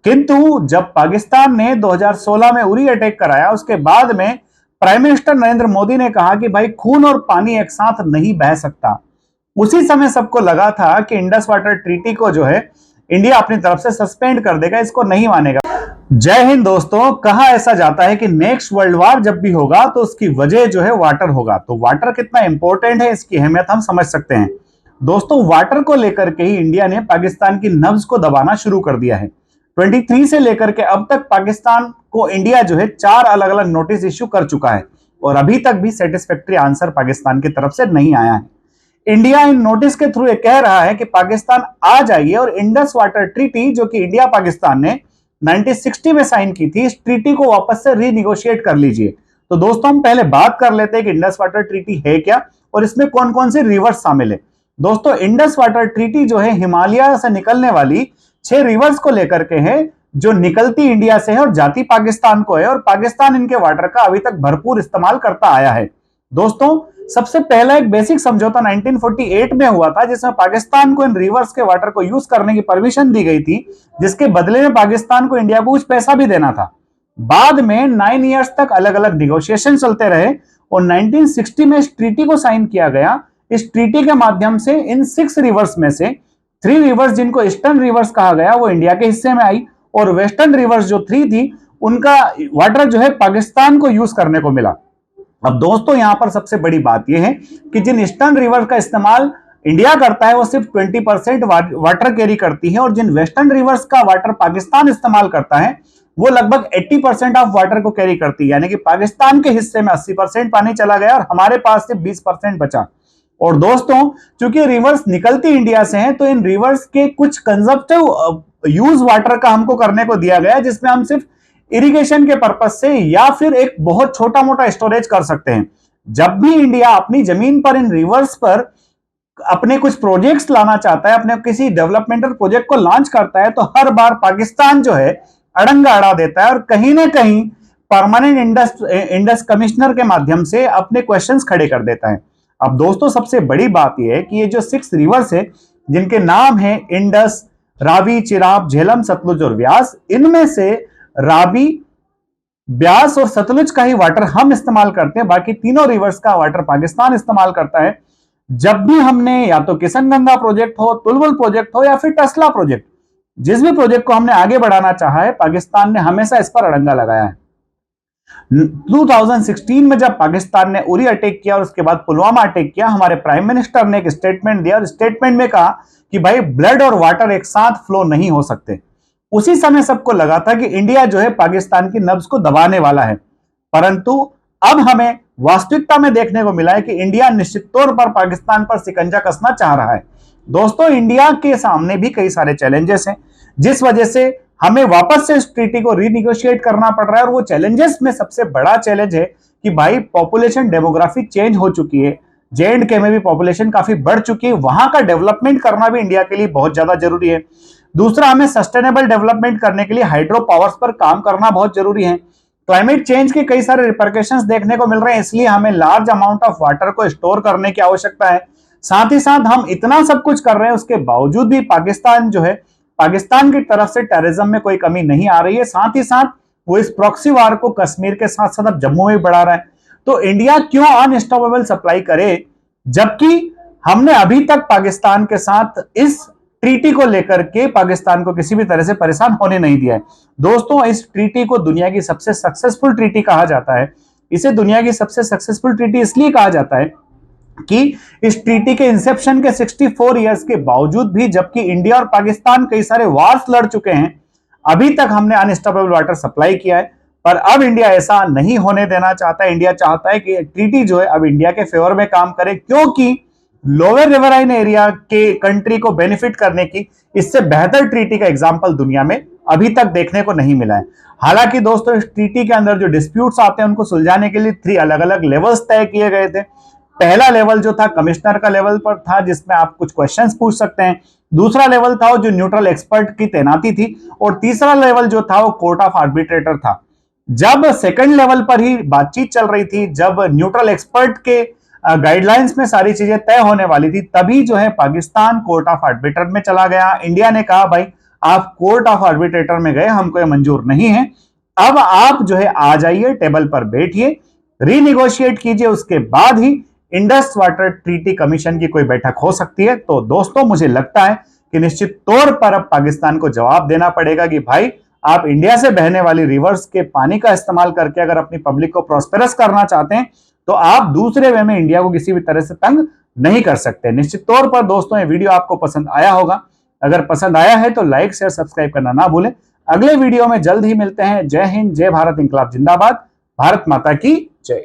किंतु जब पाकिस्तान ने 2016 में उरी अटैक कराया, उसके बाद में प्राइम मिनिस्टर नरेंद्र मोदी ने कहा कि भाई खून और पानी एक साथ नहीं बह सकता। उसी समय सबको लगा था कि इंडस वाटर ट्रीटी को जो है इंडिया अपनी तरफ से सस्पेंड कर देगा, इसको नहीं मानेगा। जय हिंद दोस्तों। कहा ऐसा जाता है कि नेक्स्ट वर्ल्ड वॉर जब भी होगा तो उसकी वजह जो है वाटर होगा। तो वाटर कितना इंपॉर्टेंट है, इसकी अहमियत हम समझ सकते हैं। दोस्तों, वाटर को लेकर के ही इंडिया ने पाकिस्तान की नब्ज को दबाना शुरू कर दिया है। 23 से लेकर के अब तक पाकिस्तान को इंडिया जो है 4 अलग अलग नोटिस इश्यू कर चुका है और अभी तक भी सेटिस्फैक्टरी आंसर पाकिस्तान की तरफ से नहीं आया है। इंडिया इन नोटिस के थ्रू ये कह रहा है कि पाकिस्तान आ जाइए और इंडस वाटर ट्रीटी जो कि इंडिया पाकिस्तान ने 1960 में साइन की थी, इस ट्रीटी को वापस से रीनिगोशिएट कर लीजिए। तो दोस्तों, हम पहले बात कर लेते हैं कि इंडस वाटर ट्रीटी है क्या और इसमें कौन कौन से रिवर्स शामिल है। दोस्तों, इंडस वाटर ट्रीटी जो है हिमालय से निकलने वाली 6 रिवर्स को लेकर के है, जो निकलती इंडिया से है और जाती पाकिस्तान को है, और पाकिस्तान इनके वाटर का अभी तक भरपूर इस्तेमाल करता आया है। दोस्तों, सबसे पहला एक बेसिक समझौता 1948 में हुआ था, जिसमें पाकिस्तान को इन रिवर्स के वाटर को यूज करने की परमिशन दी गई थी, जिसके बदले में पाकिस्तान को इंडिया को कुछ पैसा भी देना था। बाद में 9 इयर्स तक अलग अलग निगोशिएशन चलते रहे और 1960 में इस ट्रीटी को साइन किया गया। इस ट्रीटी के माध्यम से इन 6 रिवर्स में से 3 रिवर्स, जिनको ईस्टर्न रिवर्स कहा गया, वो इंडिया के हिस्से में आई और वेस्टर्न रिवर्स जो 3 थी, उनका वाटर जो है पाकिस्तान को यूज करने को मिला। अब दोस्तों, यहां पर सबसे बड़ी बात यह है कि जिन ईस्टर्न रिवर का इस्तेमाल इंडिया करता है वो सिर्फ 20% वाटर कैरी करती है और जिन वेस्टर्न रिवर्स का वाटर पाकिस्तान इस्तेमाल करता है वो लगभग 80% ऑफ वाटर को कैरी करती है। यानी कि पाकिस्तान के हिस्से में 80% पानी चला गया और हमारे पास सिर्फ 20% बचा। और दोस्तों, चूंकि रिवर्स निकलती इंडिया से हैं, तो इन रिवर्स के कुछ कंजप्टिव यूज वाटर का हमको करने को दिया गया, जिसमें हम सिर्फ इरिगेशन के पर्पज से या फिर एक बहुत छोटा मोटा स्टोरेज कर सकते हैं। जब भी इंडिया अपनी जमीन पर इन रिवर्स पर अपने कुछ प्रोजेक्ट्स लाना चाहता है, अपने किसी डेवलपमेंटल प्रोजेक्ट को लॉन्च करता है, तो हर बार पाकिस्तान जो है अड़ंगा अड़ा देता है और कहीं ना कहीं परमानेंट इंडस कमिश्नर के माध्यम से अपने क्वेश्चंस खड़े कर देता है। अब दोस्तों, सबसे बड़ी बात यह है कि ये जो 6 रिवर्स है, जिनके नाम है इंडस, रावी, चिराब, झेलम, सतलुज और व्यास, इनमें से रावी, ब्यास और सतलुज का ही वाटर हम इस्तेमाल करते हैं। बाकी तीनों रिवर्स का वाटर पाकिस्तान इस्तेमाल करता है। जब भी हमने या तो किशनगंगा प्रोजेक्ट हो, तुलबुल प्रोजेक्ट हो या फिर टसला प्रोजेक्ट, जिस भी प्रोजेक्ट को हमने आगे बढ़ाना चाहा है, पाकिस्तान ने हमेशा इस पर अड़ंगा लगाया है। 2016 में जब पाकिस्तान ने उरी अटैक किया और उसके बाद पुलवामा अटैक किया, हमारे प्राइम मिनिस्टर ने एक स्टेटमेंट दिया और स्टेटमेंट में कहा कि भाई ब्लड और वाटर एक साथ फ्लो नहीं हो सकते। उसी समय सबको लगा था कि इंडिया जो है पाकिस्तान की नब्ज को दबाने वाला है, परंतु अब हमें वास्तविकता में देखने को मिला है कि इंडिया निश्चित तौर पर पाकिस्तान पर शिकंजा कसना चाह रहा है। दोस्तों, इंडिया के सामने भी कई सारे चैलेंजेस हैं, जिस वजह से हमें वापस से इस ट्रीटी को रीनिगोशिएट करना पड़ रहा है। और वो चैलेंजेस में सबसे बड़ा चैलेंज है कि भाई पॉपुलेशन डेमोग्राफी चेंज हो चुकी है। J&K में भी पॉपुलेशन काफी बढ़ चुकी है, वहां का डेवलपमेंट करना भी इंडिया के लिए बहुत ज्यादा जरूरी है। दूसरा, हमें सस्टेनेबल डेवलपमेंट करने के लिए हाइड्रो पावर्स पर काम करना बहुत जरूरी है। क्लाइमेट चेंज के कई सारे रिपरकशंस देखने को मिल रहे हैं, इसलिए हमें लार्ज अमाउंट ऑफ वाटर को स्टोर करने की आवश्यकता है। साथ ही साथ हम इतना सब कुछ कर रहे हैं, उसके बावजूद भी पाकिस्तान जो है, पाकिस्तान की तरफ से टेररिज्म में कोई कमी नहीं आ रही है। साथ ही साथ वो इस प्रॉक्सी वार को कश्मीर के साथ साथ अब जम्मू में भी बढ़ा रहा है। तो इंडिया क्यों अनस्टॉपेबल सप्लाई करे, जबकि हमने अभी तक पाकिस्तान के साथ इस ट्रीटी को लेकर के पाकिस्तान को किसी भी तरह से परेशान होने नहीं दिया है। दोस्तों, इस ट्रीटी को दुनिया की सबसे सक्सेसफुल ट्रीटी कहा जाता है। इसे दुनिया की सबसे सक्सेसफुल ट्रीटी इसलिए कहा जाता है कि इस ट्रीटी के इंसेप्शन के 64 इयर्स के बावजूद भी, जबकि इंडिया और पाकिस्तान कई सारे वार्स लड़ चुके हैं, अभी तक हमने अनस्टॉपेबल वाटर सप्लाई किया है। पर अब इंडिया ऐसा नहीं होने देना चाहता है। इंडिया चाहता है कि ट्रीटी जो है अब इंडिया के फेवर में काम करे, क्योंकि लोअर रिवराइन एरिया के कंट्री को बेनिफिट करने की इससे बेहतर ट्रीटी का एग्जांपल दुनिया में अभी तक देखने को नहीं मिला है। हालांकि दोस्तों, इस ट्रीटी के अंदर जो डिस्प्यूट्स आते हैं उनको सुलझाने के लिए 3 अलग अलग लेवल्स तय किए गए थे। पहला लेवल जो था कमिश्नर का लेवल पर था, जिसमें आप कुछ क्वेश्चंस पूछ सकते हैं। दूसरा लेवल था जो न्यूट्रल एक्सपर्ट की तैनाती थी और तीसरा लेवल जो था वो कोर्ट ऑफ आर्बिट्रेटर था। जब सेकंड लेवल पर ही बातचीत चल रही थी, जब न्यूट्रल एक्सपर्ट के गाइडलाइंस में सारी चीजें तय होने वाली थी, तभी जो है पाकिस्तान कोर्ट ऑफ आर्बिट्रेटर में चला गया। इंडिया ने कहा भाई आप कोर्ट ऑफ आर्बिट्रेटर में गए, हमको ये मंजूर नहीं है। अब आप जो है आ जाइए, टेबल पर बैठिए, रीनिगोशिएट कीजिए, उसके बाद ही इंडस वाटर ट्रीटी कमीशन की कोई बैठक हो सकती है। तो दोस्तों, मुझे लगता है कि निश्चित तौर पर अब पाकिस्तान को जवाब देना पड़ेगा कि भाई, आप इंडिया से बहने वाली रिवर्स के पानी का इस्तेमाल करके अगर अपनी पब्लिक को प्रॉस्पेरस करना चाहते हैं, तो आप दूसरे वे में इंडिया को किसी भी तरह से तंग नहीं कर सकते। निश्चित तौर पर दोस्तों, ये वीडियो आपको पसंद आया होगा। अगर पसंद आया है तो लाइक शेयर सब्सक्राइब करना ना भूलें। अगले वीडियो में जल्द ही मिलते हैं। जय हिंद, जय भारत, इंकलाब जिंदाबाद, भारत माता की जय।